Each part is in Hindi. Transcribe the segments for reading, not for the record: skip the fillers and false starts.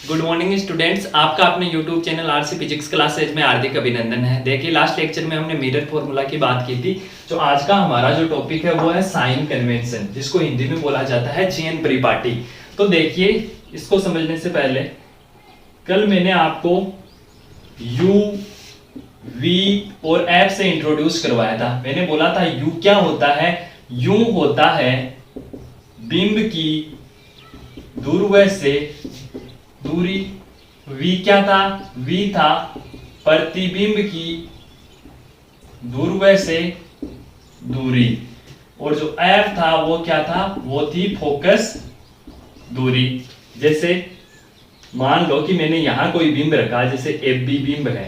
गुड मॉर्निंग स्टूडेंट्स, आपका अपने YouTube channel RC physics classes में हार्दिक अभिनंदन है। देखिए लास्ट लेक्चर में हमने मिरर फॉर्मूला की बात की थी। जो आज का हमारा जो टॉपिक है वो है साइन कन्वेंशन, जिसको हिंदी में बोला जाता है चेन परिपाटी। तो देखिए इसको समझने से पहले कल मैंने आपको यू वी और एफ से इंट्रोड्यूस करवाया था। मैंने बोला था यू क्या होता है। यू होता है बिंब की दूरवय से दूरी। v क्या था? v था प्रतिबिंब की दूरवय से दूरी। और जो f था वो क्या था? वो थी फोकस दूरी। जैसे मान लो कि मैंने यहां कोई बिंब रखा, जैसे एफ बी बिंब है,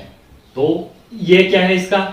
तो ये क्या है? इसका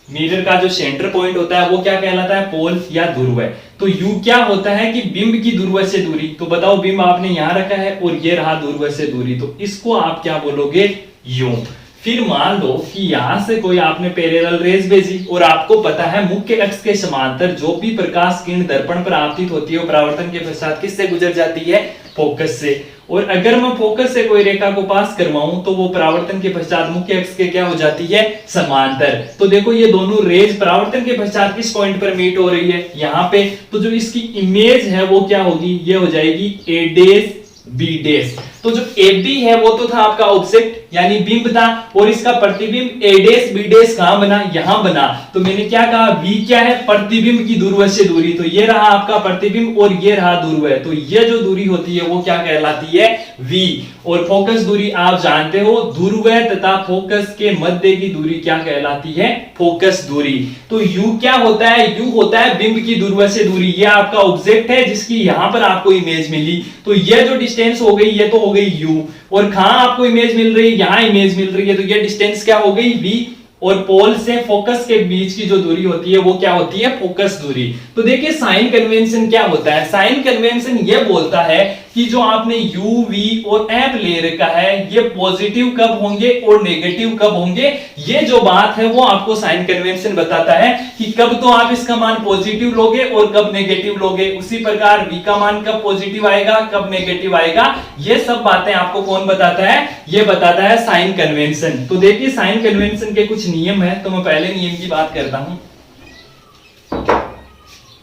मिरर का जो सेंटर पॉइंट होता है वो क्या कहलाता है? पोल या ध्रुवय। तो यू क्या होता है कि बिंब की ध्रुवय से दूरी। तो बताओ बिंब आपने यहां रखा है और ये रहा ध्रुवय से दूरी, तो इसको आप क्या बोलोगे? यू। फिर मान लो कि यहां से कोई आपने पैरेलल रेज भेजी और आपको पता है मुख्य अक्ष के समांतर जो भी प्रकाश किरण दर्पण पर आपतित होती है वो परावर्तन के पश्चात किससे गुजर जाती है? फोकस से। और अगर मैं फोकस से कोई रेखा को पास करवाऊं तो वो परावर्तन के पश्चात मुख्य अक्ष के क्या हो जाती है? समांतर। तो देखो ये दोनों रेज परावर्तन के पश्चात किस पॉइंट पर मीट हो रही है? यहाँ पे। तो जो इसकी इमेज है वो क्या होगी? ये हो जाएगी ए डेश बी डेश। तो जो ए बी है वो तो था आपका ऑब्जेक्ट यानी बिंब था, और इसका प्रतिबिंब ए डेश बी डेश कहां बना? यहां बना। तो मैंने क्या कहा? v क्या है? प्रतिबिंब की दूरवय से दूरी। तो ये रहा आपका प्रतिबिंब और ये रहा दूरवय। तो ये जो दूरी होती है वो क्या कहलाती है? v। और फोकस दूरी आप जानते हो, दूरवय तथा फोकस के मध्य की दूरी क्या कहलाती है? फोकस दूरी। तो u क्या होता है? u होता है बिंब की दूरवय से दूरी। ये आपका ऑब्जेक्ट है जिसकी यहां पर आपको इमेज मिली। तो ये जो डिस्टेंस हो गई ये तो हो गई u, और कहां आपको इमेज मिल रही है? यहां इमेज मिल रही है। तो ये डिस्टेंस क्या हो गई? v। और पोल से फोकस के बीच की जो दूरी होती है वो क्या होती है? फोकस दूरी। तो देखिए साइन कन्वेंशन क्या होता है। साइन कन्वेंशन ये बोलता है कि जो आपने u v और f ले रखा है ये पॉजिटिव कब होंगे और नेगेटिव कब होंगे। ये जो बात है वो आपको साइन कन्वेंशन बताता है कि कब तो आप इसका मान पॉजिटिव लोगे और कब नेगेटिव लोगे। उसी प्रकार v का मान कब पॉजिटिव आएगा, कब नेगेटिव आएगा, ये सब बातें आपको कौन बताता है? ये बताता है साइन कन्वेंशन। तो देखिए साइन कन्वेंशन के कुछ नियम है, तो मैं पहले नियम की बात करता हूं।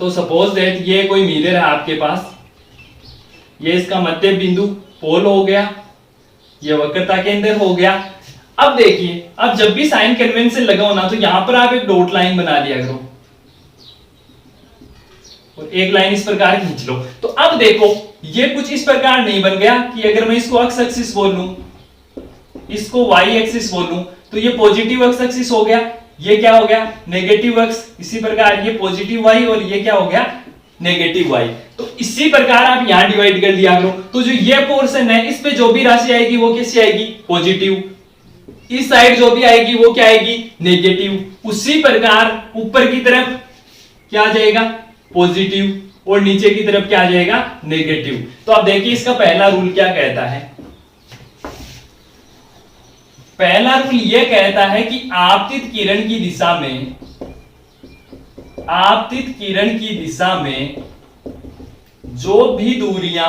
तो सपोज दैट ये कोई मिरर है आपके पास, ये इसका मध्य बिंदु पोल हो गया, ये वक्रता केंद्र हो गया। अब देखिए, अब जब भी साइन कन्वेंशन लगाओ ना तो यहां पर आप एक डॉट लाइन बना लिया करो और एक लाइन इस प्रकार खींच लो। तो अब देखो ये कुछ इस प्रकार नहीं बन गया कि अगर मैं इसको एक्स एक्सिस बोल लूं, इसको वाई एक्सिस बोल लूं, तो ये पॉजिटिव एक्स एक्सिस हो गया, ये क्या हो गया? Negative x. इसी प्रकार ये पॉजिटिव वाई और ये क्या हो गया? Negative Y. तो इसी प्रकार आप यहां डिवाइड कर दिया करो। तो जो ये पोर्शन है इस पे जो भी राशि आएगी वो कैसी आएगी? पॉजिटिव। इस साइड जो भी आएगी वो क्या आएगी? नेगेटिव। उसी प्रकार ऊपर की तरफ क्या आ जाएगा? पॉजिटिव, और नीचे की तरफ क्या आ जाएगा? नेगेटिव। तो अब देखिए इसका पहला रूल क्या कहता है। पहला रूल यह कहता है कि आपतित किरण की दिशा में जो भी दूरियां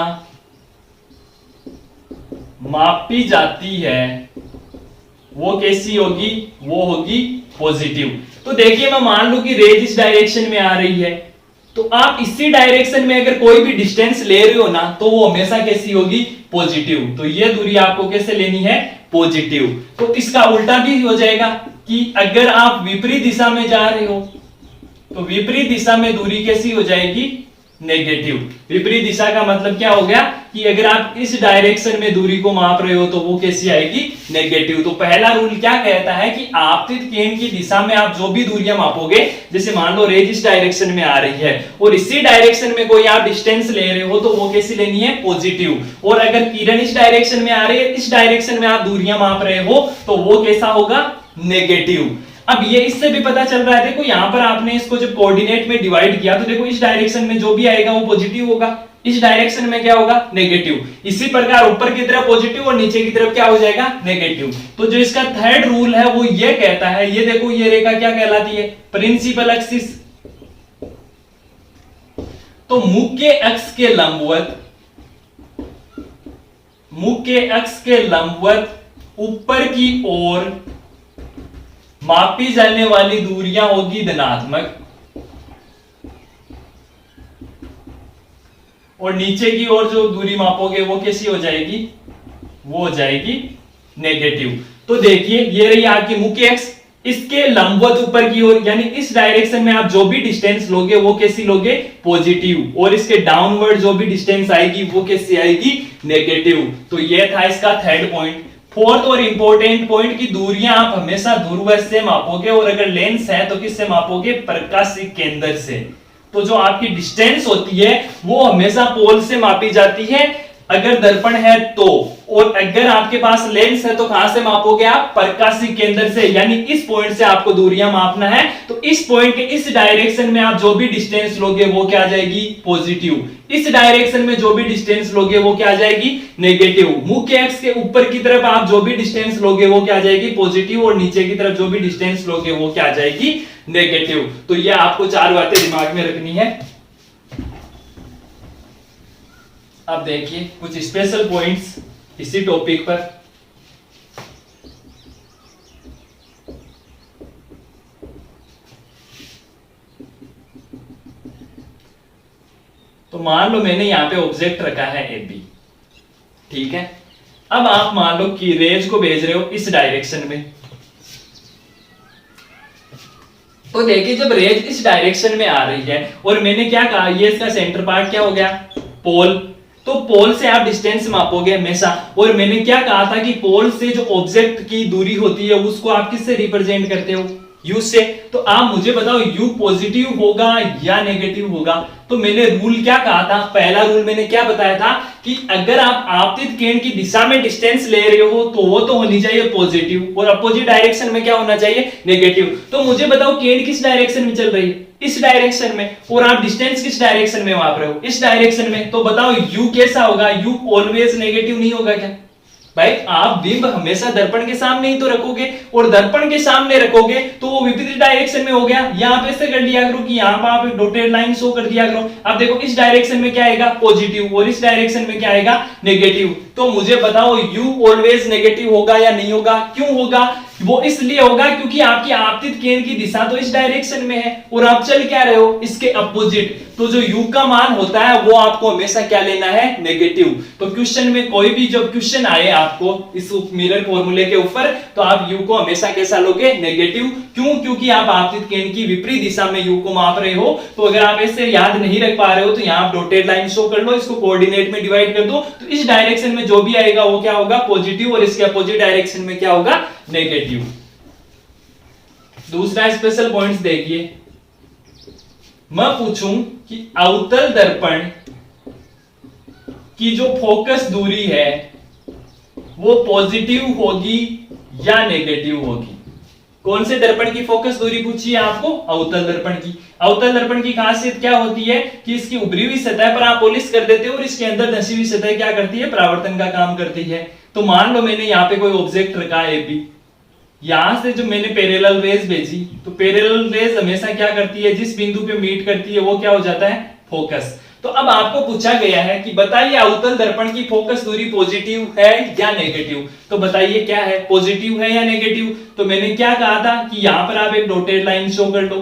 मापी जाती है वो कैसी होगी? वो होगी पॉजिटिव। तो देखिए मैं मान लूं कि रेज इस डायरेक्शन में आ रही है, तो आप इसी डायरेक्शन में अगर कोई भी डिस्टेंस ले रहे हो ना तो वो हमेशा कैसी होगी? पॉजिटिव। तो ये दूरी आपको कैसे लेनी है? पॉजिटिव। तो इसका उल्टा भी हो जाएगा कि अगर आप विपरीत दिशा में जा रहे हो तो विपरीत दिशा में दूरी कैसी हो जाएगी? नेगेटिव। विपरीत दिशा का मतलब क्या हो गया कि अगर आप इस डायरेक्शन में दूरी को माप रहे हो तो वो कैसी आएगी? नेगेटिव। तो पहला रूल क्या कहता है कि आपतित किरण की दिशा में आप जो भी दूरियां मापोगे, जैसे मान लो रेज इस डायरेक्शन में आ रही है और इसी डायरेक्शन में कोई आप डिस्टेंस ले रहे हो तो वो कैसी लेनी है? पॉजिटिव। और अगर किरण इस डायरेक्शन में आ रही है, इस डायरेक्शन में आप दूरियां माप रहे हो तो वो कैसा होगा? नेगेटिव। अब ये इससे भी पता चल रहा है, देखो यहां पर आपने इसको जब कोऑर्डिनेट में डिवाइड किया तो देखो इस डायरेक्शन में जो भी आएगा वो पॉजिटिव होगा, इस डायरेक्शन में क्या होगा? नेगेटिव। इसी प्रकार ऊपर की तरफ पॉजिटिव और नीचे की तरफ क्या हो जाएगा? नेगेटिव। तो जो इसका थर्ड रूल है वो ये कहता है, ये देखो ये रेखा क्या कहलाती है? Principal axis. तो मुख्य अक्ष के लंबवत मुख्य अक्ष के लंबवत ऊपर की ओर मापी जाने वाली दूरियां होगी धनात्मक और नीचे की ओर जो दूरी मापोगे वो कैसी हो जाएगी, वो हो जाएगी नेगेटिव। तो देखिए ये रही आपकी मुख्य अक्ष, इसके लंबवत ऊपर की ओर यानी इस डायरेक्शन में आप जो भी डिस्टेंस लोगे वो कैसी लोगे, पॉजिटिव, और इसके डाउनवर्ड जो भी डिस्टेंस आएगी वो कैसी आएगी, नेगेटिव। तो ये था इसका थर्ड पॉइंट। फोर्थ और इंपॉर्टेंट पॉइंट की दूरियां आप हमेशा दूरवश से मापोगे और अगर लेंस है तो किससे मापोगे, प्रकाशिक केंद्र से। तो जो आपकी डिस्टेंस होती है वो हमेशा पोल से मापी जाती है अगर दर्पण है तो, और अगर आपके पास लेंस है तो कहां से मापोगे आप, प्रकाशिक केंद्र से। यानी इस पॉइंट से आपको दूरियां मापना है तो इस पॉइंट के इस डायरेक्शन में आप जो भी डिस्टेंस लोगे वो क्या आ जाएगी, पॉजिटिव। इस डायरेक्शन में जो भी डिस्टेंस लोगे वो क्या आ जाएगी, नेगेटिव। मुख्य अक्ष के ऊपर की तरफ आप जो भी डिस्टेंस लोगे वो क्या आ जाएगी, पॉजिटिव, और नीचे की तरफ जो भी डिस्टेंस लोगे वो क्या आ जाएगी, नेगेटिव। तो ये आपको 4 बातें दिमाग में रखनी है। अब देखिए कुछ स्पेशल पॉइंट्स इसी टॉपिक पर। तो मान लो मैंने यहां पे ऑब्जेक्ट रखा है ए बी, ठीक है। अब आप मान लो कि रेज को भेज रहे हो इस डायरेक्शन में। तो देखिए जब रेज इस डायरेक्शन में आ रही है और मैंने क्या कहा, ये इसका सेंटर पार्ट क्या हो गया, पोल। तो पोल से आप डिस्टेंस मापोगे हमेशा, और मैंने क्या कहा था कि पोल से जो ऑब्जेक्ट की दूरी होती है उसको आप किससे रिप्रेजेंट करते हो, यू से। तो आप मुझे बताओ यू पॉजिटिव होगा या नेगेटिव होगा। तो मैंने रूल क्या कहा था, पहला रूल मैंने क्या बताया था कि अगर आप आपतित किरण की दिशा में डिस्टेंस ले रहे हो तो वो तो होनी चाहिए पॉजिटिव, और अपोजिट डायरेक्शन में क्या होना चाहिए, नेगेटिव। तो मुझे बताओ किरण किस डायरेक्शन में चल रही है, इस डायरेक्शन में, और आप डिस्टेंस किस डायरेक्शन में माप रहे हो, इस डायरेक्शन में। तो बताओ यू कैसा होगा, यू ऑलवेज नेगेटिव नहीं होगा क्या। भाई आप बिंब हमेशा दर्पण के सामने ही तो रखोगे, और दर्पण के सामने रखोगे तो वो विपरीत डायरेक्शन में हो गया। यहां पे ऐसे कर दिया करो कि यहां पर आप एक डॉटेड लाइन शो कर दिया करो। अब देखो इस डायरेक्शन में क्या आएगा, पॉजिटिव, और इस डायरेक्शन में क्या आएगा, नेगेटिव। तो मुझे बताओ यू ऑलवेज नेगेटिव होगा या नहीं होगा। क्यों होगा, वो इसलिए होगा क्योंकि आपकी आपतित किरण की दिशा तो इस डायरेक्शन में है और आप चल क्या रहे हो, इसके अपोजिट। तो जो u का मान होता है वो आपको हमेशा क्या लेना है, नेगेटिव। तो क्वेश्चन में कोई भी जब क्वेश्चन आए आपको इस मिरर फॉर्मूले के ऊपर, तो आप u को हमेशा कैसा लोगे, नेगेटिव। क्यों, क्योंकि आप आपतित किरण की विपरीत दिशा में u को माप रहे हो। तो अगर आप ऐसे याद नहीं रख पा रहे हो तो यहाँ आप डॉटेड लाइन शो कर लो, इसको कोऑर्डिनेट में डिवाइड कर दो। तो इस डायरेक्शन में जो भी आएगा वो क्या होगा, पॉजिटिव, और इसके अपोजिट डायरेक्शन में क्या होगा, नेगेटिव। दूसरा स्पेशल पॉइंट्स देखिए, मैं पूछूं कि अवतल दर्पण की जो फोकस दूरी है वो पॉजिटिव होगी या नेगेटिव होगी। कौन से दर्पण की फोकस दूरी पूछी है आपको, अवतल दर्पण की। अवतल दर्पण की खासियत क्या होती है कि इसकी उभरी हुई सतह पर आप पॉलिश कर देते हो और इसके अंदर धंसी हुई सतह क्या करती है, परावर्तन का काम करती है। तो मान लो मैंने यहाँ पे कोई ऑब्जेक्ट रखा है ए बी, यहां से जो मैंने पैरेलल रेज भेजी, तो पैरेलल रेज हमेशा क्या करती है, जिस बिंदु पे मीट करती है वो क्या हो जाता है, फोकस। तो अब आपको पूछा गया है कि बताइए अवतल दर्पण की फोकस दूरी पॉजिटिव है या नेगेटिव। तो बताइए क्या है, पॉजिटिव है या नेगेटिव। तो मैंने क्या कहा था कि यहां पर आप एक डॉटेड लाइन शो कर लो।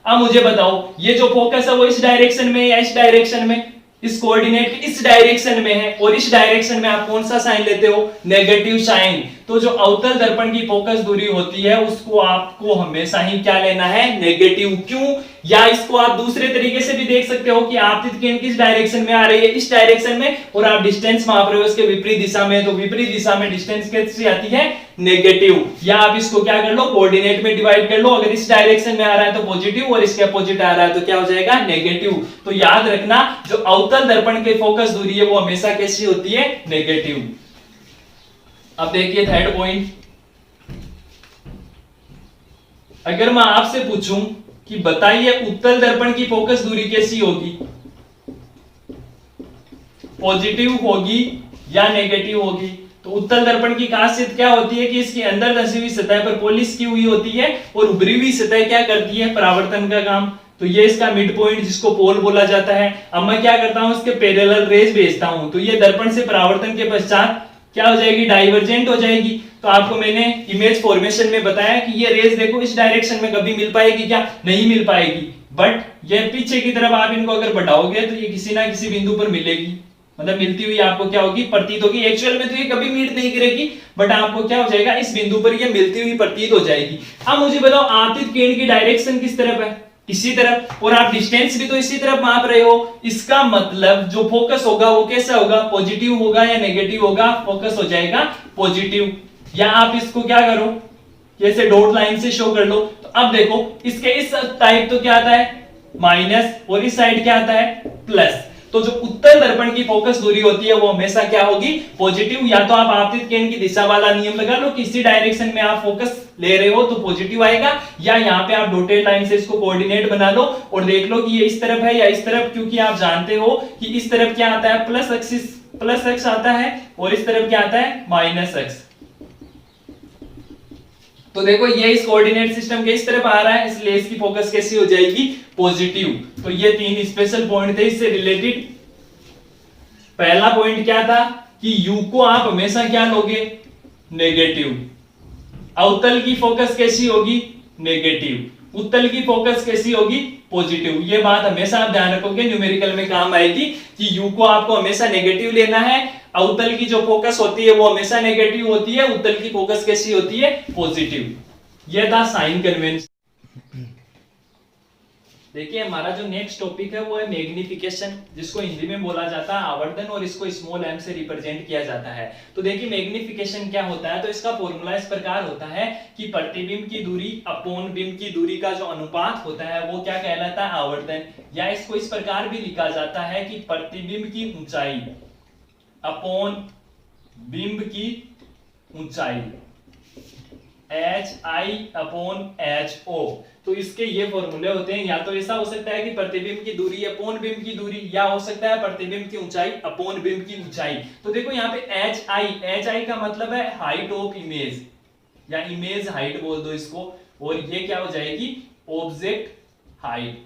अब मुझे बताओ ये जो फोकस है वो इस डायरेक्शन में या इस डायरेक्शन में, इस कोऑर्डिनेट इस डायरेक्शन में है, और इस डायरेक्शन में आप कौन सा साइन लेते हो, नेगेटिव साइन। तो जो अवतल दर्पण की फोकस दूरी होती है उसको आपको हमेशा ही क्या लेना है, नेगेटिव। क्यों, या इसको आप दूसरे तरीके से भी देख सकते हो कि आपतित किरण किस डायरेक्शन में आ रही है, इस डायरेक्शन में, और आप डिस्टेंस माप रहे हो इसके विपरीत दिशा में, तो विपरीत दिशा में डिस्टेंस कैसी आती है, नेगेटिव। या आप इसको क्या कर लो, कोऑर्डिनेट में डिवाइड कर लो। अगर इस डायरेक्शन में आ रहा है तो पॉजिटिव, और इसके अपोजिट आ रहा है तो क्या हो जाएगा, नेगेटिव। तो याद रखना जो अवतल दर्पण की फोकस दूरी है वो हमेशा कैसी होती है, नेगेटिव। अब देखिए थर्ड पॉइंट, अगर मैं आपसे पूछूं कि बताइए उत्तल दर्पण की फोकस दूरी कैसी होगी, पॉजिटिव होगी या नेगेटिव होगी। तो उत्तल दर्पण की खासियत क्या होती है कि इसके अंदर धंसी हुई सतह पर पॉलिश की हुई होती है और उभरी हुई सतह क्या करती है, परावर्तन का काम तो ये इसका मिड पॉइंट जिसको पोल बोला जाता है। अब मैं क्या करता हूं, इसके पैरेलल रेज भेजता हूं, तो ये दर्पण से परावर्तन के पश्चात क्या हो जाएगी, डाइवर्जेंट हो जाएगी। तो आपको मैंने इमेज फॉर्मेशन में बताया कि ये रेज देखो इस डायरेक्शन में कभी मिल पाएगी क्या, नहीं मिल पाएगी, बट ये पीछे की तरफ आप इनको अगर बढ़ाओगे तो ये किसी ना किसी बिंदु पर मिलेगी, मतलब मिलती हुई आपको क्या होगी, प्रतीत होगी। एक्चुअल में तो ये कभी मीट नहीं करेगी, बट आपको क्या हो जाएगा, इस बिंदु पर ये मिलती हुई प्रतीत हो जाएगी। अब मुझे बताओ आपतित किरण की डायरेक्शन किस तरफ है, इसी तरफ, और आप डिस्टेंस भी तो इसी तरफ माप रहे हो। इसका मतलब जो फोकस होगा वो कैसा होगा, पॉजिटिव होगा या नेगेटिव होगा, फोकस हो जाएगा पॉजिटिव। या आप इसको क्या करो, जैसे डॉट लाइन से शो कर लो। तो अब देखो इसके इस टाइप तो क्या आता है माइनस, और इस साइड क्या आता है प्लस। तो जो उत्तल दर्पण की फोकस दूरी होती है वो हमेशा क्या होगी, पॉजिटिव। या तो आप आपतित किरण की दिशा वाला नियम लगा लो, किसी डायरेक्शन में आप फोकस ले रहे हो तो पॉजिटिव आएगा, या यहाँ पे आप डॉटेड लाइन से इसको कोऑर्डिनेट बना लो और देख लो कि ये इस तरफ है या इस तरफ, क्योंकि आप जानते हो कि इस तरफ क्या आता है प्लस एक्सिस, प्लस एक्स आता है, और इस तरफ क्या आता है माइनस एक्स। तो देखो ये इस कोऑर्डिनेट सिस्टम के इस तरफ आ रहा है, इसलिए इसकी फोकस कैसी हो जाएगी, पॉजिटिव। तो ये 3 स्पेशल पॉइंट थे इससे रिलेटेड। पहला पॉइंट क्या था कि यू को आप हमेशा क्या लोगे, नेगेटिव। अवतल की फोकस कैसी होगी, नेगेटिव। उत्तल की फोकस कैसी होगी, पॉजिटिव। ये बात हमेशा आप ध्यान रखोगे, न्यूमेरिकल में काम आएगी कि यू को आपको हमेशा नेगेटिव लेना है। अवतल की जो फोकस होती है वो हमेशा नेगेटिव होती है, उत्तल की फोकस कैसी होती है, पॉजिटिव। ये था साइन कन्वेंशन। देखिए हमारा जो नेक्स्ट टॉपिक है वो है मैग्निफिकेशन, जिसको हिंदी में बोला जाता है आवर्धन, और इसको स्मॉल m से रिप्रेजेंट किया जाता है। तो देखिए मैग्निफिकेशन क्या होता है, तो इसका फॉर्मूला इस प्रकार होता है कि प्रतिबिंब की दूरी अपॉन बिंब की दूरी का जो अनुपात होता है वो क्या कहलाता है, आवर्धन। या इसको इस प्रकार भी लिखा जाता है कि प्रतिबिंब की ऊंचाई अपॉन बिंब की ऊंचाई, HI/HO। तो इसके ये फॉर्मूले होते हैं। या तो ऐसा हो सकता है कि प्रतिबिंब की दूरी अपॉन बिंब की दूरी, या हो सकता है प्रतिबिंब की ऊंचाई अपॉन बिंब की ऊंचाई। तो देखो यहाँ पे HI का मतलब है हाइट ऑफ इमेज, या इमेज हाइट बोल दो इसको, और ये क्या हो जाएगी, ऑब्जेक्ट हाइट।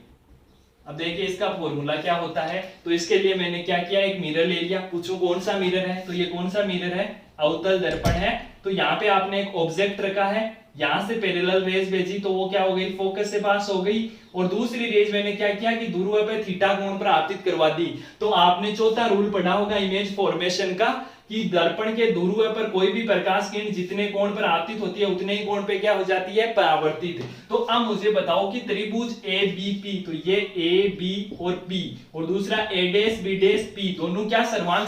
अब देखिए इसका फॉर्मूला क्या होता है। तो इसके लिए मैंने क्या किया, एक मिरर ले लिया। पूछो कौन सा मिरर है, तो ये कौन सा मिरर है, अवतल दर्पण है। तो यहाँ पे आपने एक ऑब्जेक्ट रखा है, यहां से पैरेलल रेज भेजी तो वो क्या हो गई, फोकस से पास हो गई। और दूसरी रेज मैंने क्या किया कि ध्रुव पे थीटा कोण पर आपतित करवा दी। तो आपने चौथा रूल पढ़ा होगा इमेज फॉर्मेशन का, कि दर्पण के ध्रुव पर कोई भी प्रकाश किरण जितने कोण पर आपतित होती है उतने ही कोण पे क्या हो जाती है, परावर्तित। तो अब मुझे बताओ कि त्रिभुज ABP, तो ये AB और P, और दूसरा A'B'P दोनों क्या सर्वांग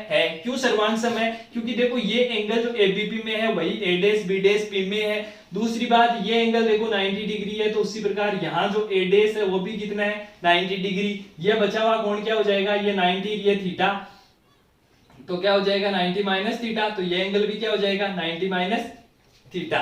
है। क्यों सर्वांग समय, क्योंकि देखो ये एंगल जो ABP में है वही A'B'P में है। दूसरी बात ये एंगल देखो 90 डिग्री है, तो उसी प्रकार यहाँ जो A' है वो भी कितना है, 90 डिग्री। ये बचा हुआ कोण क्या हो जाएगा, ये 90, ये थीटा, तो क्या हो जाएगा 90 माइनस थीटा। तो ये एंगल भी क्या हो जाएगा 90 माइनस थीटा।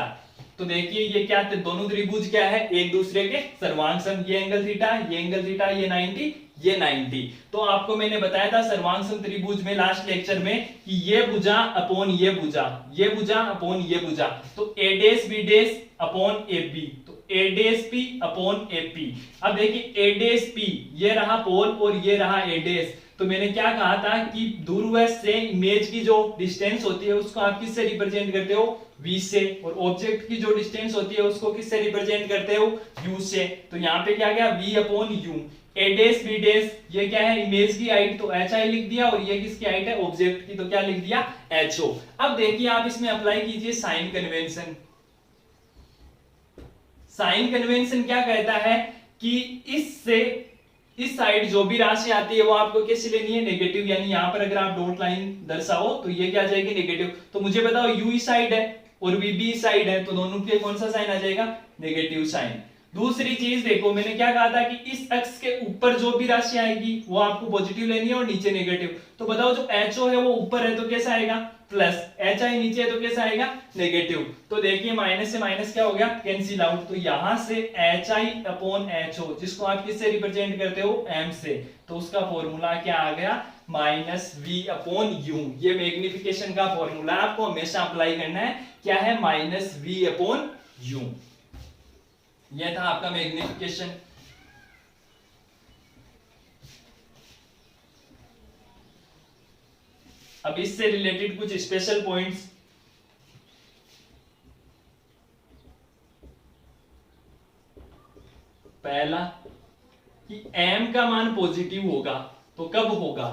तो देखिए ये क्या, दोनों त्रिभुज क्या है, एक दूसरे के सर्वांग सम। ये एंगल थीटा, ये एंगल थीटा, ये 90, ये 90। तो आपको मैंने बताया था सर्वांग सम त्रिभुज में लास्ट लेक्चर में कि ये भुजा अपॉन ये भुजा, ये भुजा अपॉन ये भुजा। तो A' B' अपॉन AB, तो A' P अपॉन AP। अब देखिए A' P ये रहा पोल और ये रहा A'। तो मैंने क्या कहा था कि ध्रुव से इमेज की जो डिस्टेंस होती है उसको आप किससे रिप्रेजेंट करते हो, v से, और ऑब्जेक्ट की जो डिस्टेंस होती है उसको किससे रिप्रेजेंट करते हो, u से। तो यहाँ पे क्या गया v upon u। A', B' ये क्या है, इमेज की हाइट, तो HI लिख दिया, और ये किसकी हाइट है, ऑब्जेक्ट की, तो क्या लिख दिया, HO। अब देखिए आप इसमें अप्लाई कीजिए साइन कन्वेंशन। साइन कन्वेंशन क्या कहता है कि इससे इस साइड जो भी राशि आती है वो आपको कैसे लेनी है, नेगेटिव। यानी यहाँ पर अगर आप डॉट लाइन दर्शाओ तो ये क्या आ जाएगी, नेगेटिव। तो मुझे बताओ u इस साइड है और v भी इस साइड है, तो दोनों के कौन सा साइन आ जाएगा, नेगेटिव साइन। दूसरी चीज देखो मैंने क्या कहा था कि इस अक्ष के ऊपर जो भी राशि आएगी वो आपको पॉजिटिव लेनी है और नीचे नेगेटिव। तो बताओ जो HO है वो ऊपर है तो कैसा आएगा, प्लस, HI नीचे है तो कैसा आएगा, नेगेटिव। तो देखिए माइनस से माइनस क्या हो गया, कैंसिल आउट। तो यहां से HI अपॉन HO, जिसको आप किससे रिप्रेजेंट करते हो, m से, तो उसका फॉर्मूला क्या आ गया, माइनस v अपॉन u। ये मैग्निफिकेशन का फॉर्मूला आपको हमेशा अप्लाई करना है, क्या है, माइनस v अपॉन u। यह था आपका मैग्निफिकेशन। अब इससे रिलेटेड कुछ स्पेशल पॉइंट्स। पहला कि m का मान पॉजिटिव होगा तो कब होगा,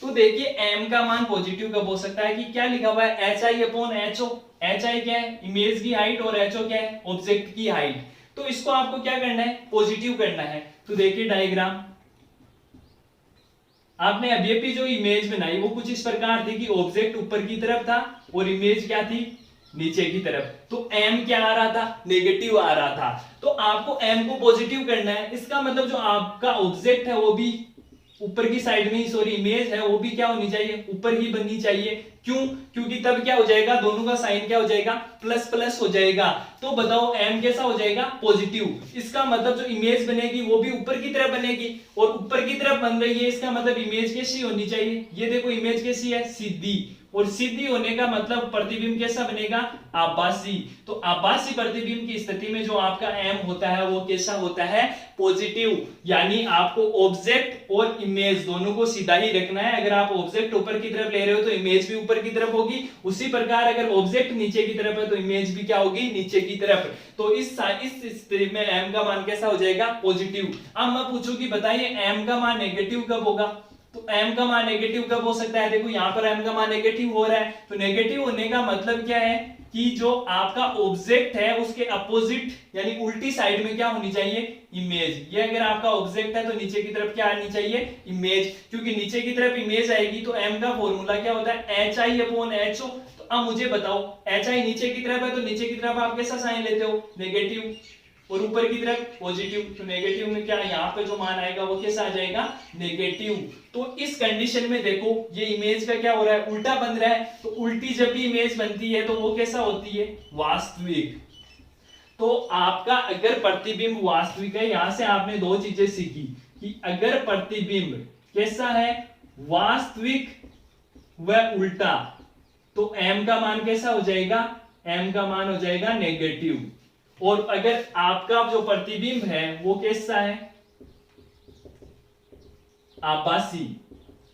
तो देखिए m का मान पॉजिटिव कब हो सकता है कि क्या लिखा हुआ है HI/HO। HI क्या है, इमेज की हाइट, और HO क्या है, ऑब्जेक्ट की हाइट। तो इसको आपको क्या करना है, पॉजिटिव करना है। तो देखिए डायग्राम, आपने अभी अभी जो इमेज बनाई वो कुछ इस प्रकार थी कि ऑब्जेक्ट ऊपर की तरफ था और इमेज क्या थी, नीचे की तरफ। तो m क्या आ रहा था, नेगेटिव आ रहा था। तो आपको m को पॉजिटिव करना है, इसका मतलब जो आपका ऑब्जेक्ट है वो भी ऊपर की साइड में ही, सॉरी इमेज है वो भी क्या होनी चाहिए, ऊपर ही बननी चाहिए। क्यों, क्योंकि तब क्या हो जाएगा, दोनों का साइन क्या हो जाएगा, प्लस प्लस हो जाएगा। तो बताओ m कैसा हो जाएगा, पॉजिटिव। इसका मतलब जो इमेज बनेगी वो भी ऊपर की तरफ बनेगी, और ऊपर की तरफ बन रही है, इसका मतलब इमेज कैसी होनी चाहिए, ये देखो इमेज कैसी है, सीधी। और सीधी होने का मतलब प्रतिबिंब कैसा बनेगा, आभासी। तो आभासी प्रतिबिंब की स्थिति में जो आपका m होता है वो कैसा होता है, पॉजिटिव। यानी आपको ऑब्जेक्ट और इमेज दोनों को सीधा ही रखना है। अगर आप ऑब्जेक्ट ऊपर की तरफ ले रहे हो तो इमेज भी ऊपर की तरफ होगी, उसी प्रकार अगर ऑब्जेक्ट नीचे की तरफ है तो इमेज भी क्या होगी, नीचे की तरफ। तो इस स्थिति में m का मान कैसा हो जाएगा, पॉजिटिव। अब मैं पूछूं कि बताइए m का मान नेगेटिव कब होगा, तो m का मान नेगेटिव कब हो सकता है। देखो यहाँ पर m का मान नेगेटिव हो रहा है, तो नेगेटिव होने का मतलब क्या है कि जो आपका ऑब्जेक्ट है उसके अपोजिट यानी उल्टी साइड में क्या होनी चाहिए, इमेज। ये अगर आपका ऑब्जेक्ट है तो नीचे की तरफ क्या आनी चाहिए, इमेज। क्योंकि नीचे की तरफ इमेज आएगी तो m का फॉर्मूला क्या होता है, HI/HO। तो अब मुझे बताओ HI नीचे की तरफ है तो नीचे की तरफ आप कैसा साइन लेते हो, नेगेटिव, और ऊपर की तरफ पॉजिटिव। तो नेगेटिव में क्या, यहाँ पे जो मान आएगा वो कैसा आ जाएगा, नेगेटिव। तो इस कंडीशन में देखो ये इमेज का क्या हो रहा है, उल्टा बन रहा है। तो उल्टी जब भी इमेज बनती है तो वो कैसा होती है, वास्तविक। तो आपका अगर प्रतिबिंब वास्तविक है, यहां से आपने दो चीजें सीखी कि अगर प्रतिबिंब कैसा है, वास्तविक व उल्टा, तो m का मान कैसा हो जाएगा, m का मान हो जाएगा नेगेटिव। और अगर आपका जो प्रतिबिंब है वो कैसा है, आभासी।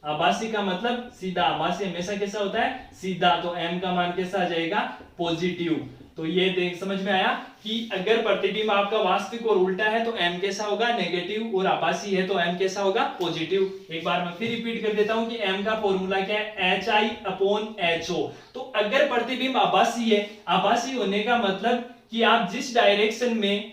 आभासी का मतलब सीधा, आभासी हमेशा कैसा होता है, सीधा। तो m का मान कैसा आ जाएगा, पॉजिटिव। तो ये देख समझ में आया कि अगर प्रतिबिंब आपका वास्तविक और उल्टा है तो m कैसा होगा, नेगेटिव, और आभासी है तो m कैसा होगा, पॉजिटिव। एक बार मैं फिर रिपीट कर देता हूं कि m का फॉर्मूला क्या है, HI/HO। तो अगर प्रतिबिंब आभासी है, आभासी होने का मतलब कि आप जिस डायरेक्शन में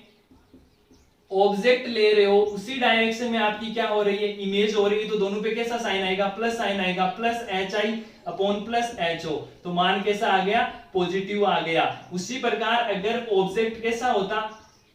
ऑब्जेक्ट ले रहे हो उसी डायरेक्शन में आपकी क्या हो रही है, इमेज हो रही है। तो दोनों पे कैसा साइन आएगा, प्लस साइन आएगा, प्लस HI/HO। तो मान कैसा आ गया, पॉजिटिव आ गया। उसी प्रकार अगर ऑब्जेक्ट कैसा होता,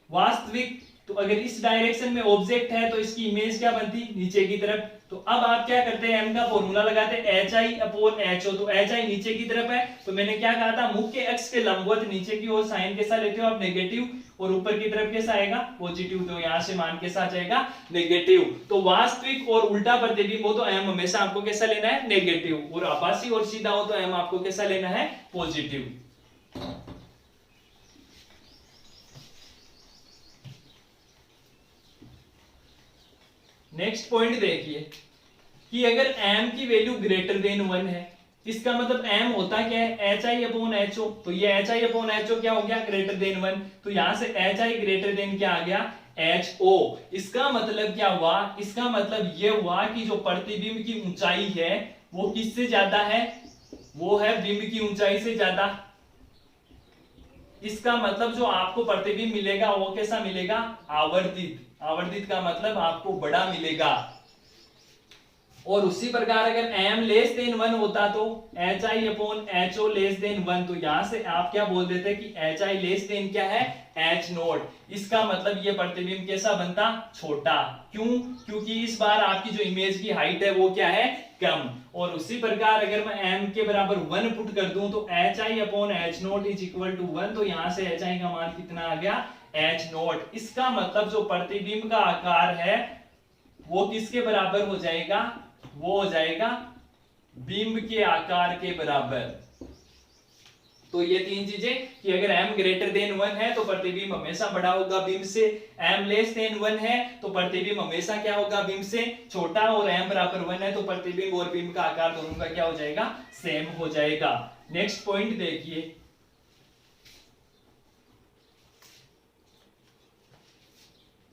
वास्तविक, तो अगर इस डायरेक्शन में ऑब्जेक्ट है तो इसकी इमेज क्या बनती, नीचे की तरफ। तो अब आप क्या करते हैं, m का फॉर्मूला लगाते हैं HI/HO। तो HI नीचे की तरफ है, तो मैंने क्या कहा था, मुख्य अक्ष के लंबवत नीचे की ओर साइन कैसा लेते हो आप, नेगेटिव, और ऊपर की तरफ कैसा आएगा, पॉजिटिव। तो यहां से मान कैसा आ जाएगा, नेगेटिव। तो वास्तविक और उल्टा प्रतिबिंब हो तो m हमेशा आपको कैसा लेना है, नेगेटिव, और आभासी और सीधा हो तो m आपको कैसा लेना है, पॉजिटिव। नेक्स्ट पॉइंट देखिए कि अगर m की वैल्यू ग्रेटर देन 1 है, इसका मतलब m होता क्या है, HI/HO। तो ये HI/HO क्या हो गया, ग्रेटर देन 1। तो यहां से HI ग्रेटर देन क्या आ गया, HO। इसका मतलब क्या हुआ, इसका मतलब ये हुआ कि जो प्रतिबिंब की ऊंचाई है वो किससे ज्यादा है, वो है बिंब की ऊंचाई से ज्यादा। इसका मतलब जो आपको प्रतिबिंब मिलेगा वो कैसा मिलेगा, आवर्धित। आवर्धित का मतलब आपको बड़ा मिलेगा। और उसी प्रकार अगर m लेस देन 1 होता तो HI/HO लेस देन 1। तो यहां से आप क्या बोल देते कि HI लेस देन क्या है, H0। इसका मतलब ये प्रतिबिंब कैसा बनता, छोटा। क्यों, क्योंकि इस बार आपकी जो इमेज की हाइट है वो क्या है, कम। और उसी प्रकार अगर मैं m के बराबर 1 पुट कर दूं तो HI/H0 इज इक्वल टू 1। तो यहां से HI का मान कितना आ गया, H0। इसका मतलब जो प्रतिबिंब का आकार है वो किसके बराबर हो जाएगा, वो हो जाएगा बिंब के आकार के बराबर। तो ये तीन चीजें कि अगर m ग्रेटर देन 1 है तो प्रतिबिंब हमेशा बड़ा होगा बिंब से, m लेस देन 1 है तो प्रतिबिंब हमेशा क्या होगा बिंब से छोटा, और m बराबर 1 है तो प्रतिबिंब और बिंब का आकार दोनों का क्या हो जाएगा, सेम हो जाएगा। नेक्स्ट पॉइंट देखिए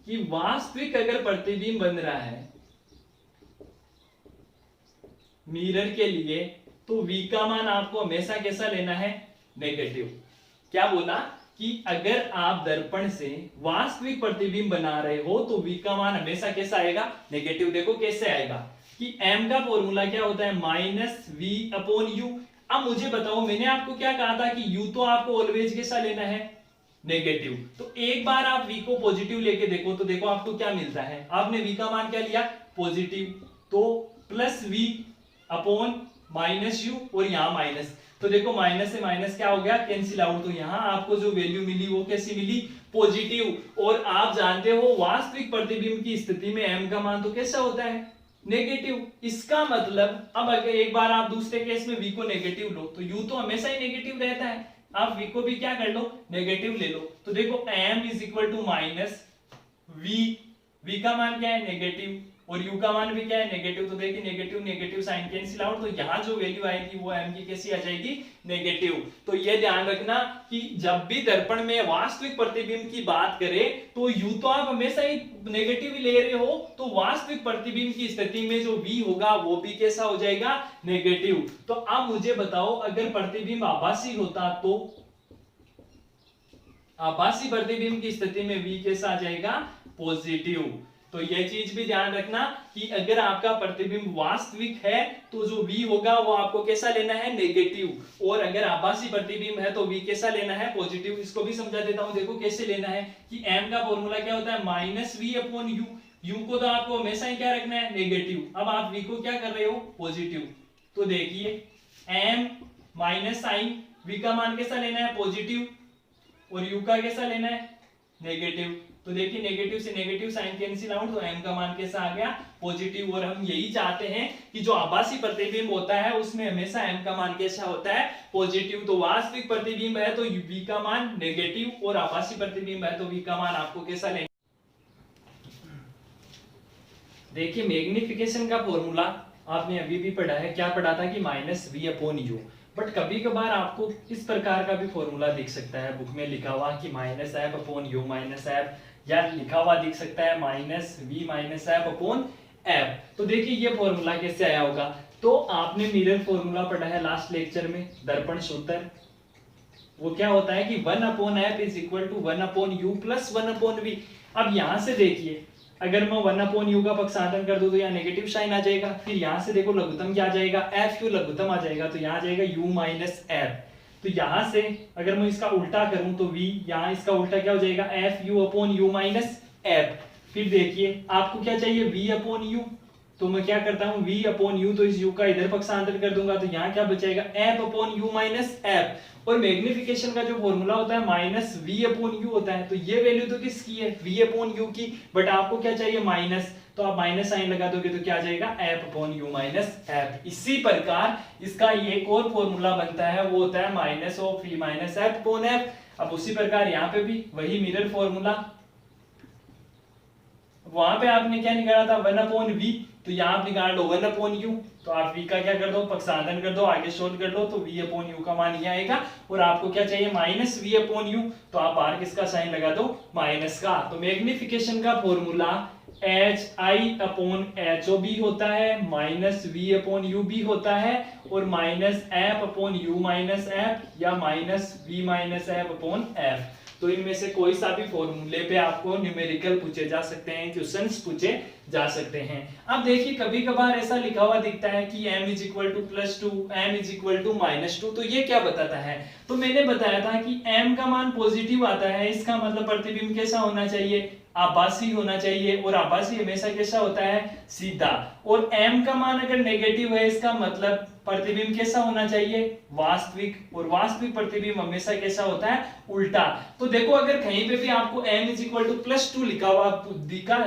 कि वास्तविक अगर प्रतिबिंब बन रहा है मिरर के लिए तो v का मान आपको हमेशा कैसा लेना है, नेगेटिव। क्या बोला कि अगर आप दर्पण से वास्तविक प्रतिबिंब बना रहे हो तो v का मान हमेशा कैसा आएगा, नेगेटिव। देखो कैसे आएगा कि m का फॉर्मूला क्या होता है, माइनस v अपॉन u। अब मुझे बताओ, मैंने आपको क्या कहा था कि u तो आपको ऑलवेज कैसा लेना है, नेगेटिव। तो एक बार आप v को पॉजिटिव लेके देखो तो देखो आपको क्या मिलता है, आपने v का मान क्या लिया, पॉजिटिव, तो plus v upon minus you और यहां माइनस, तो देखो माइनस से माइनस क्या हो गया, कैंसिल आउट। तो यहां आपको जो वैल्यू मिली वो कैसी मिली, पॉजिटिव। और आप जानते हो वास्तविक प्रतिबिंब की स्थिति में m का मान तो कैसा होता है, नेगेटिव। इसका मतलब अब अगर एक बार आप दूसरे केस में v को नेगेटिव लो तो u तो हमेशा ही नेगेटिव रहता है, आप v को भी क्या कर लो, नेगेटिव ले लो। तो देखो m is equal to minus v का मान क्या है, नेगेटिव, और u का मान भी क्या है, नेगेटिव। तो देखिए negative negative sign cancel out, तो यहां जो वैल्यू आएगी वो m की कैसी आ जाएगी, नेगेटिव। तो ये ध्यान रखना कि जब भी दर्पण में वास्तविक प्रतिबिंब की बात करें तो u तो आप हमेशा ही नेगेटिव ले रहे हो, तो वास्तविक प्रतिबिंब की स्थिति में जो v होगा वो भी कैसा हो जाएगा, नेगेटिव। तो अब मुझे बताओ अगर प्रतिबिंब आभासी होता तो आभासी प्रतिबिंब की स्थिति में v कैसा आ जाएगा, पॉजिटिव। तो यह चीज भी ध्यान रखना कि अगर आपका प्रतिबिंब वास्तविक है तो जो v होगा वो आपको कैसा लेना है, नेगेटिव, और अगर आभासी प्रतिबिंब है तो v कैसा लेना है, पॉजिटिव। इसको भी समझा देता हूं, देखो कैसे लेना है कि m का फॉर्मूला क्या होता है, minus v upon u। u को तो आपको हमेशा ही क्या रखना है, नेगेटिव। अब आप v को क्या कर रहे हो, पॉजिटिव। तो देखिए m माइनस साइन v का मान कैसा लेना है, पॉजिटिव, और u का कैसा लेना है, नेगेटिव। तो देखिए नेगेटिव से नेगेटिव साइन कैंसिल आउट, तो m का मान कैसा आ गया, पॉजिटिव। और हम यही चाहते हैं कि जो आभासी प्रतिबिंब होता है उसमें हमेशा m का मान कैसा होता है, पॉजिटिव। तो वास्तविक प्रतिबिंब है तो v का मान नेगेटिव, और आभासी प्रतिबिंब है तो v का मान आपको कैसा लेना। देखिए मैग्निफिकेशन का फॉर्मूला आपने अभी भी पढ़ा है, क्या पढ़ा था कि minus v upon you. But कभी कभार आपको इस प्रकार का भी फॉर्मूला दिख सकता है बुक में लिखा हुआ कि minus F upon U minus F, या लिखा हुआ दिख सकता है minus V minus F upon F. तो देखिए ये फॉर्मूला कैसे आया होगा, तो आपने मिरर फॉर्मूला पढ़ा है लास्ट लेक्चर में, दर्पण सूत्र। वो क्या होता है कि 1 upon F is equal to 1 upon U plus 1 upon V. अब यहां से देखिए अगर मैं 1 अपॉन यू का पक्षांतरण कर दूं तो यहाँ नेगेटिव साइन आ जाएगा, फिर यहाँ से देखो लघुत्तम क्या आ जाएगा, एफ क्यू लघुत्तम आ जाएगा, तो यहाँ आ जाएगा u माइनस एफ। तो यहां से अगर मैं इसका उल्टा करूं तो v, यहाँ इसका उल्टा क्या हो जाएगा, F you upon U minus F. फिर देखिए आपको क्या चाहिए, v अपॉन यू, तो मैं क्या करता हूं v अपॉन यू, तो इस u का इधर पक्षांतर कर दूंगा तो यहाँ क्या बचेगा, f upon U minus F. और मैग्निफिकेशन का जो फॉर्मूला होता है माइनस v अपॉन यू होता है, तो ये वैल्यू तो किसकी है, v अपॉन यू की, बट आपको क्या चाहिए, माइनस, तो आप माइनस साइन लगा दोगे तो क्या आ जाएगा, f upon U minus F. इसी प्रकार इसका एक और फॉर्मूला बनता है, वो होता है minus of v minus F upon F. अब उसी प्रकार यहाँ पे भी वही मिरर फॉर्मूला, वहां पे आपने क्या निकाला था, 1 अपॉन v, तो यहाँ आप निकाल लो 1 अपॉन यू, तो आप v का क्या कर दो, पक्षांतरण कर दो, आगे सोल्व कर लो, तो v अपॉन यू का मान ये आएगा। और आपको क्या चाहिए, माइनस v अपॉन यू, तो आप बाहर किसका साइन लगा दो, माइनस का। तो मैग्निफिकेशन का formula H I upon H O B होता है, माइनस v अपॉन यू भी होता है, और minus F upon U minus F, या minus v minus F upon F. तो इनमें से कोई सा भी फॉर्मूले पे आपको न्यूमेरिकल पूछे जा सकते हैं, क्वेश्चंस पूछे जा सकते हैं। अब देखिए कभी कभार ऐसा लिखा हुआ दिखता है कि m is equal to plus 2, m is equal to minus 2, तो ये क्या बताता है, तो मैंने बताया था कि m का मान पॉजिटिव आता है, इसका मतलब प्रतिबिंब कैसा होना चाहिए, आभासी होना चाहिए, और आभासी हमेशा कैसा होता है, सीधा। और m का मान अगर नेगेटिव है इसका मतलब प्रतिबिंब कैसा होना चाहिए, वास्तविक, और वास्तविक प्रतिबिंब हमेशा कैसा होता है, उल्टा। तो देखो अगर कहीं पे भी आपको m is equal to plus 2 लिखा हुआ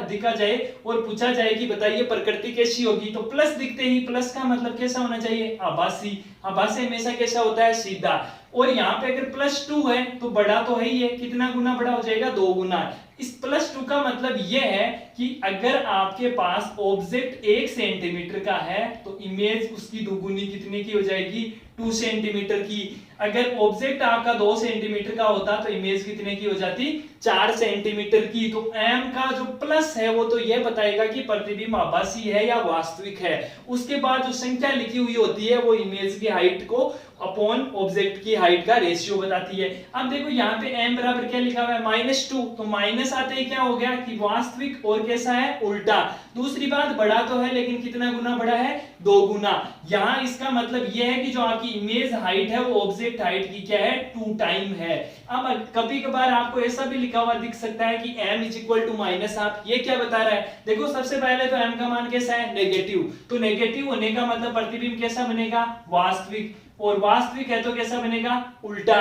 दिखा जाए और पूछा जाए कि बताइए प्रकृति कैसी होगी, तो प्लस दिखते ही प्लस का मतलब कैसा होना चाहिए, आभासी। आभासी हमेशा कैसा होता है, सीधा। और यहाँ पे अगर +2 है तो बड़ा तो है ही है, कितना गुना बड़ा हो जाएगा, 2 गुना। इस +2 का मतलब यह है कि अगर आपके पास ऑब्जेक्ट 1 सेंटीमीटर का है तो इमेज उसकी दोगुनी कितने की हो जाएगी, 2 सेंटीमीटर की। अगर ऑब्जेक्ट आपका 2 सेंटीमीटर का होता तो इमेज कितने की हो जाती, 4 सेंटीमीटर की। तो m का जो प्लस है वो तो यह बताएगा कि प्रतिबिंब आभासी है या वास्तविक है। उसके बाद जो संख्या लिखी हुई होती है वो इमेज की हाइट को अपॉन ऑब्जेक्ट की हाइट का रेशियो बताती है। अब देखो यहाँ पे m बराबर क्या लिखा हुआ है, -2, तो माइनस आते ही क्या हो गया कि वास्तविक, और कैसा है, उल्टा। दूसरी बात, बड़ा तो है लेकिन कितना गुना बड़ा है, 2 गुना। यहाँ इसका मतलब यह है कि जो आपकी इमेज हाइट है वो ऑब्जेक्ट हाइट की क्या है, 2 टाइम है। अब कभी कभार आपको ऐसा भी लिखा हुआ दिख सकता है कि m = -हाफ। ये क्या बता रहा है, देखो सबसे पहले तो m का मान कैसा है, नेगेटिव। तो नेगेटिव होने का मतलब प्रतिबिंब कैसा बनेगा, वास्तविक, और वास्तविक है तो कैसा बनेगा, उल्टा।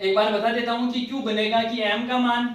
एक बार बता देता हूं कि क्यों बनेगा, कि m का मान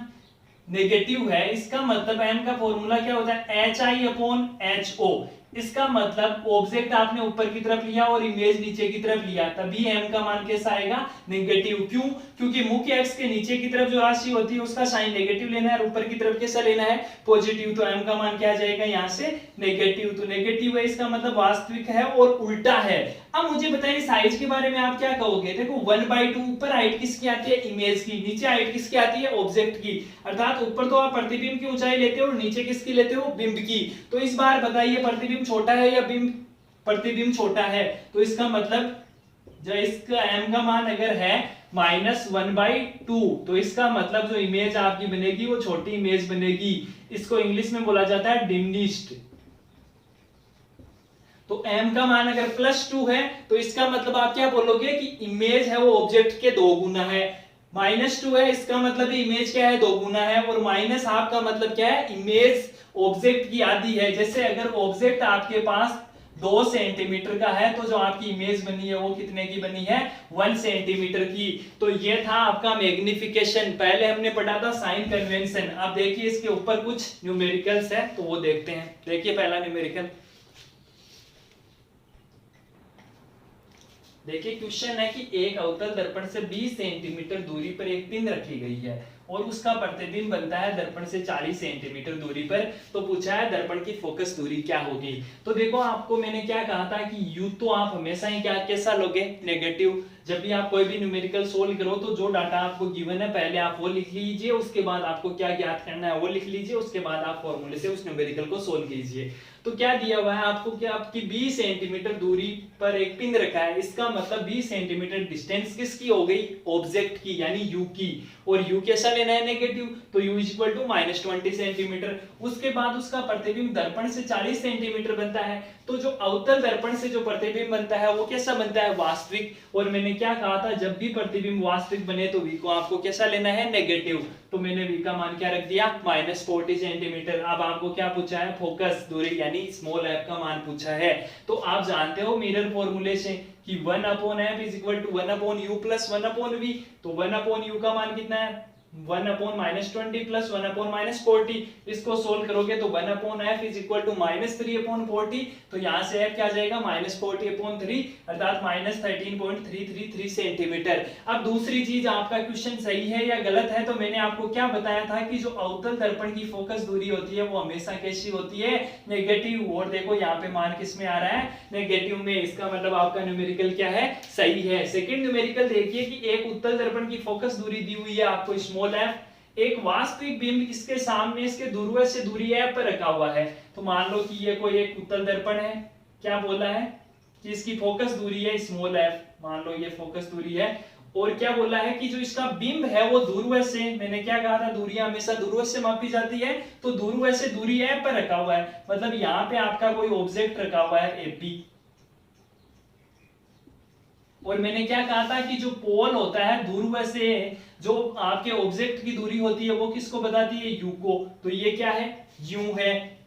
नेगेटिव है, इसका मतलब m का फॉर्मूला क्या होता है, HI/HO। इसका मतलब ऑब्जेक्ट आपने ऊपर की तरफ लिया और इमेज नीचे की तरफ लिया, तभी m का मान कैसा आएगा, नेगेटिव। क्यों, क्योंकि मुख्य x के नीचे की तरफ जो राशि होती है उसका साइन नेगेटिव लेना है और ऊपर की तरफ कैसा लेना है, पॉजिटिव। तो m का मान क्या आ जाएगा यहाँ से, नेगेटिव। तो नेगेटिव है, इसका मतलब वास्तविक है और उल्टा है। अब मुझे बताइए साइज के बारे में आप क्या कहोगे। देखो 1/2 ऊपर हाइट किसकी आती है, इमेज की, नीचे हाइट किसकी आती है, ऑब्जेक्ट की। अर्थात ऊपर तो आप प्रतिबिंब की ऊंचाई लेते हो और नीचे किसकी लेते हो, बिंब की। तो इस बार बताइए प्रतिबिंब छोटा है या बिंब, प्रतिबिंब छोटा है। तो इसका मतलब जो इसका m का मान अगर है -1/2, तो इसका मतलब जो इमेज आपकी बनेगी वो छोटी इमेज बनेगी। इसको इंग्लिश में बोला जाता है डिमिनिश्ड। तो m का मान अगर +2 है तो इसका मतलब आप क्या बोलोगे कि इमेज है वो ऑब्जेक्ट के 2 गुना है। -2 है, इसका मतलब इमेज क्या है, 2 गुना है। और -हाफ का मतलब क्या है, इमेज ऑब्जेक्ट की आधी है। जैसे अगर ऑब्जेक्ट आपके पास 2 सेंटीमीटर का है तो जो आपकी इमेज बनी है वो कितने की बनी है, 1 सेंटीमीटर की। तो ये था आपका मैग्निफिकेशन। पहले हमने पढ़ा था साइन कन्वेंशन। अब देखिए इसके ऊपर कुछ न्यूमेरिकल्स है तो वो देखते हैं। देखिए पहला न्यूमेरिकल, देखिए क्वेश्चन है कि एक अवतल दर्पण से 20 सेंटीमीटर दूरी पर एक पिन रखी गई है और उसका प्रतिबिंब बनता है दर्पण से 40 सेंटीमीटर दूरी पर। तो पूछा है दर्पण की फोकस दूरी क्या होगी। तो देखो आपको मैंने क्या कहा था कि यू तो आप हमेशा ही क्या कैसा लोगे, नेगेटिव। जब भी आप कोई भी न्यूमेरिकल सोल्व करो तो जो डाटा आपको गिवन है पहले आप वो लिख लीजिए, उसके बाद आपको क्या ज्ञात करना है वो लिख लीजिए, उसके बाद आप फॉर्मूले से उस न्यूमेरिकल को सोल्व कीजिए। तो क्या दिया हुआ है आपको कि आपकी 20 सेंटीमीटर दूरी पर एक पिन रखा है। इसका मतलब 20 सेंटीमीटर डिस्टेंस किसकी हो गई, ऑब्जेक्ट की, यानी यू की। और यू कैसा लेना है, नेगेटिव। तो u = -20 सेंटीमीटर। उसके बाद उसका प्रतिबिंब दर्पण से 40 सेंटीमीटर बनता है। तो जो अवतल दर्पण से जो प्रतिबिंब बनता है वो कैसा बनता है, वास्तविक। और मैंने क्या कहा था, जब भी प्रतिबिंब वास्तविक बने तो v को आपको कैसा लेना है, नेगेटिव। तो मैंने v का मान क्या रख दिया, -40 सेंटीमीटर। अब आपको क्या पूछा है, फोकस दूरी यानी स्मॉल f का मान पूछा है। तो आप जानते हो मिरर फॉर्मूले से कि 1/f = 1/u + 1/v। तो 1/u का मान कितना है, 1/-20 + 1/-40। इसको सोल्व करोगे तो 1/f = -3/40। तो यहां से f क्या आ जाएगा, -40/3 अर्थात -13.333 सेंटीमीटर। अब दूसरी चीज, आपका क्वेश्चन सही है या गलत है। तो मैंने आपको क्या बताया था कि जो अवतल दर्पण की फोकस दूरी होती है वो हमेशा कैसी होती है, नेगेटिव। और देखो यहाँ पे मान किस में आ रहा है, नेगेटिव में। इसका मतलब आपका न्यूमेरिकल क्या है, सही है। सेकंड न्यूमेरिकल देखिए कि एक उत्तल दर्पण की फोकस दूरी दी हुई है आपको स्मॉल f, एक वास्तविक बिंब इसके सामने इसके ध्रुव से दूरी f पर रखा हुआ है। तो मान लो कि ये कोई एक उत्तल दर्पण है, क्या बोला है कि इसकी फोकस दूरी है स्मॉल f। मान लो ये फोकस दूरी है। और क्या बोला है कि जो इसका बिंब है वो ध्रुव से, मैंने क्या कहा था, दूरियां हमेशा ध्रुव से मापी जाती है। तो ध्रुव से दूरी f पर रखा हुआ है, मतलब यहाँ पे आपका कोई ऑब्जेक्ट रखा हुआ है AP। और मैंने क्या कहा था कि जो पोल होता है ध्रुव से जो आपके ऑब्जेक्ट की दूरी होती है वो किसको बताती है, u को। तो ये क्या है, u है।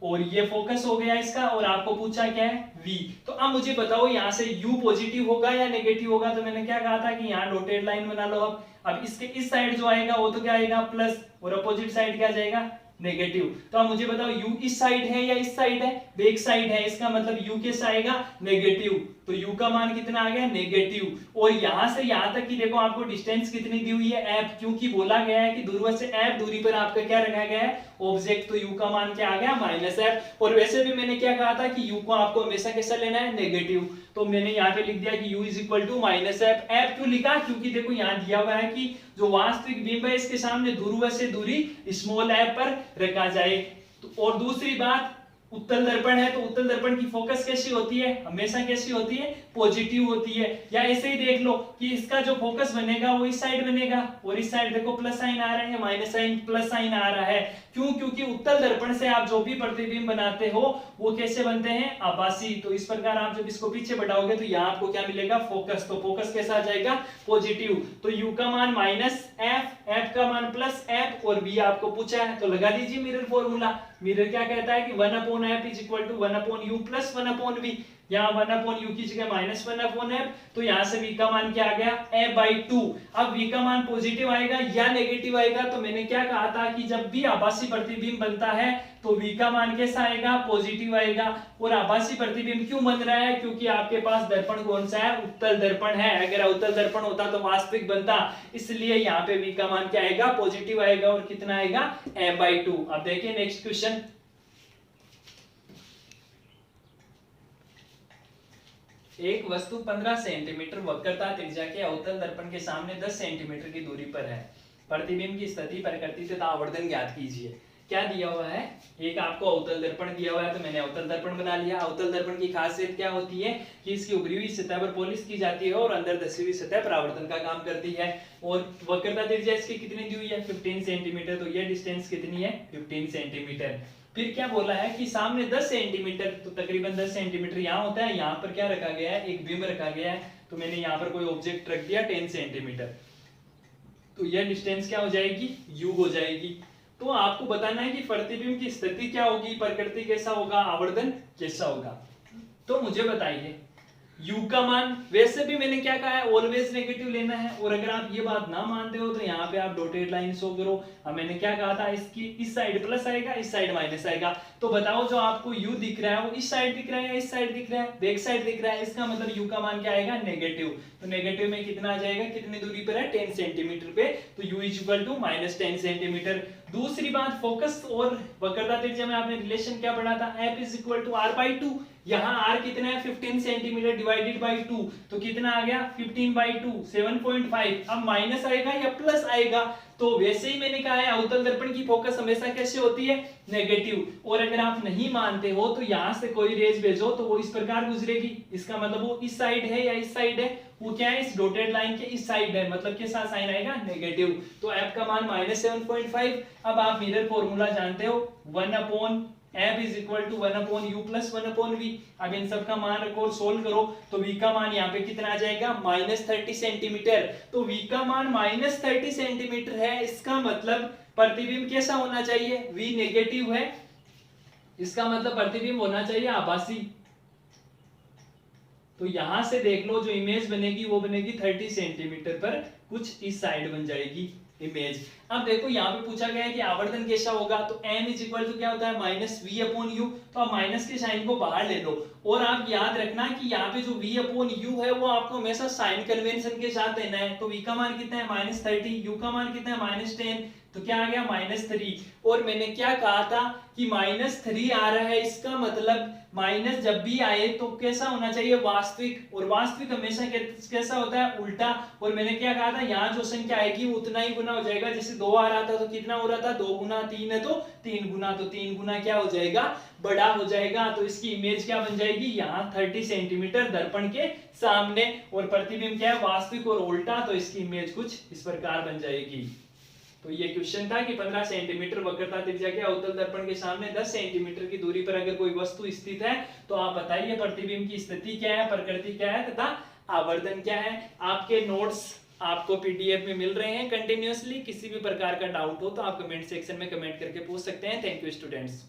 और ये फोकस हो गया इसका। और आपको पूछा क्या है, v। तो अब मुझे बताओ यहाँ से u पॉजिटिव होगा या नेगेटिव होगा। तो मैंने क्या कहा था कि यहाँ डॉटेड लाइन बना लो। अब इसके इस साइड जो आएगा वो तो क्या आएगा, प्लस, और अपोजिट साइड क्या जाएगा, नेगेटिव। तो अब मुझे बताओ u इस साइड है या इस साइड है, बैक साइड है। इसका मतलब u कैसा आएगा, नेगेटिव। तो u का मान कितना आ गया नेगेटिव। और यहां से यहां तक की देखो आपको डिस्टेंस कितनी दी हुई है f, क्योंकि बोला गया है कि ध्रुव से f दूरी पर आपका क्या रखा गया है ऑब्जेक्ट, तो u का मान क्या आ गया -f। और वैसे भी मैंने क्या कहा था कि u को आपको हमेशा कैसा लेना है नेगेटिव, तो मैंने यहाँ पे लिख दिया कि u is equal to -f। f क्यों लिखा, क्योंकि देखो यहाँ दिया हुआ है कि जो वास्तविक बिंब है इसके सामने ध्रुव से दूरी स्मॉल f पर रखा जाए। तो और दूसरी बात, उत्तल दर्पण है तो उत्तल दर्पण की फोकस कैसी होती है, हमेशा कैसी होती है पॉजिटिव होती है। या ऐसे ही देख लो कि इसका जो फोकस बनेगा वो इस साइड बनेगा, और इस साइड देखो प्लस साइन आ रहा है या माइनस साइन प्लस साइन आ रहा है। क्यों, क्योंकि उत्तल दर्पण से आप जो भी प्रतिबिंब बनाते हो वो कैसे बनते हैं आभासी। तो इस प्रकार आप जब इसको पीछे बढ़ाओगे तो यहाँ आपको क्या मिलेगा फोकस, तो फोकस कैसा आ जाएगा पॉजिटिव। तो u का मान -f, f का मान +f, और v आपको पूछा है तो लगा दीजिए मिरर फॉर्मूला। मिरर क्या कहता है कि 1/f is equal to 1/u plus 1/v। यहाँ 1/u की जगह -1/f, तो यहाँ से v का मान क्या आ गया a/2। अब v का मान पॉजिटिव आएगा या नेगेटिव आएगा, तो मैंने क्या कहा था कि जब भी आभासी प्रतिबिंब बनता है तो v का मान कैसा आएगा पॉजिटिव आएगा। और आभासी प्रतिबिंब क्यों बन रहा है, क्योंकि आपके पास दर्पण कौन सा है उत्तल दर्पण है। अगर उत्तल दर्पण होता तो वास्तविक बनता, इसलिए यहाँ पे v का मान क्या आएगा पॉजिटिव आएगा। और कितना आएगा a/2। अब देखिए नेक्स्ट क्वेश्चन, एक वस्तु 15 सेंटीमीटर वक्रता त्रिज्या के अवतल दर्पण के सामने 10 सेंटीमीटर की दूरी पर है। प्रतिबिंब की स्थिति, प्रकृति तथा आवर्धन ज्ञात कीजिए। क्या दिया हुआ है, एक आपको अवतल दर्पण दिया हुआ है, तो मैंने अवतल दर्पण बना लिया। अवतल दर्पण की खासियत क्या होती है कि इसकी ऊपरी हुई सतह पर पॉलिश की जाती है और अंदर धसी हुई सतह पर आवर्धन का काम करती है। और वक्रता त्रिज्या इसकी कितनी दी हुई है 15 सेंटीमीटर, तो ये डिस्टेंस कितनी है 15 सेंटीमीटर। फिर क्या बोला है कि सामने 10 सेंटीमीटर, तो तकरीबन 10 सेंटीमीटर यहाँ होता है, यहाँ पर क्या रखा गया है एक बिंब रखा गया है, तो मैंने यहाँ पर कोई ऑब्जेक्ट रख दिया 10 सेंटीमीटर, तो यह डिस्टेंस क्या हो जाएगी u हो जाएगी। तो आपको बताना है कि प्रतिबिंब की स्थिति क्या होगी, प्रकृति कैसा होगा, आवर्धन कैसा होगा। तो मुझे बताइए u का मान, वैसे भी मैंने क्या कहा है ऑलवेज नेगेटिव लेना है, और अगर आप ये बात ना मानते हो तो यहाँ पे आप डॉटेड लाइन शो करो। अब मैंने क्या कहा था, इसकी इस साइड प्लस आएगा इस साइड माइनस आएगा, तो बताओ जो आपको u दिख रहा है वो इस साइड दिख रहा है या इस साइड दिख रहा है, बैक साइड दिख रहा है, इसका मतलब u का मान क्या आएगा नेगेटिव। तो नेगेटिव में कितना आ जाएगा, कितनी दूरी पर है 10 सेंटीमीटर पे, तो u is equal to -10 centimetre. दूसरी बात, फोकस और वक्रता त्रिज्या में आपने रिलेशन क्या पढ़ा था, f is equal to r/2। यहाँ r कितना है 15 सेंटीमीटर डिवाइडेड बाय 2, तो कितना आ गया 15/2 7.5। अब माइनस आएगा या प्लस आएगा, तो वैसे ही मैंने कहा है अवतल दर्पण की फोकस हमेशा कैसे होती है नेगेटिव। और अगर आप नहीं मानते हो तो यहाँ से कोई रेज भेजो तो वो इस प्रकार गुजरेगी, इसका मतलब वो इस साइड है या इस साइड है, वो क्या है इस डॉटेड लाइन के इस साइड है, मतलब कैसा साइन आएगा नेगेटिव। तो f का मान -7.5। अब आप मिरर फॉर्मूला जानते हो 1/f is equal to 1/u plus 1/v। अब इन सब का मान रखो और सोल्व करो, तो v का मान यहाँ पे कितना आ जाएगा -30 सेंटीमीटर। तो v का मान -30 सेंटीमीटर है, इसका मतलब प्रतिबिंब कैसा होना चाहिए, v नेगेटिव है, इसका मतलब प्रतिबिंब होना चाहिए आभासी। तो यहां से देख लो जो इमेज बनेगी वो बनेगी 30 सेंटीमीटर पर, कुछ इस साइड बन जाएगी इमेज। अब देखो यहाँ पे पूछा गया है कि आवर्धन कैसा होगा, तो m इज इक्वल टू क्या होता है -v/u। तो आप माइनस के साइन को बाहर ले लो, और आप याद रखना कि यहाँ पे जो v/u है वो आपको हमेशा साइन कन्वेंशन के साथ देना है। तो v का मान कितना है -30, u का मान कितना है -10, तो क्या आ गया -3। और मैंने क्या कहा था कि -3 आ रहा है, इसका मतलब माइनस जब भी आए तो कैसा होना चाहिए वास्तविक, और वास्तविक हमेशा कैसा होता है उल्टा। और मैंने क्या कहा था यहाँ जो संख्या आएगी वो उतना ही गुना हो जाएगा, जैसे 2 आ रहा था तो कितना हो रहा था 2 गुना, 3 है तो 3 गुना, तो 3 गुना क्या हो जाएगा बड़ा हो जाएगा। तो इसकी इमेज क्या बन जाएगी यहाँ 30 सेंटीमीटर दर्पण के सामने, और प्रतिबिंब क्या है वास्तविक और उल्टा, तो इसकी इमेज कुछ इस प्रकार बन जाएगी। तो ये क्वेश्चन था कि 15 सेंटीमीटर वक्रता त्रिज्या के अवतल दर्पण के सामने 10 सेंटीमीटर की दूरी पर अगर कोई वस्तु स्थित है तो आप बताइए प्रतिबिंब की स्थिति क्या है, प्रकृति क्या है तथा आवर्धन क्या है। आपके नोट्स आपको पीडीएफ में मिल रहे हैं कंटिन्यूअसली। किसी भी प्रकार का डाउट हो तो आप कमेंट सेक्शन में कमेंट करके पूछ सकते हैं। Thank you students.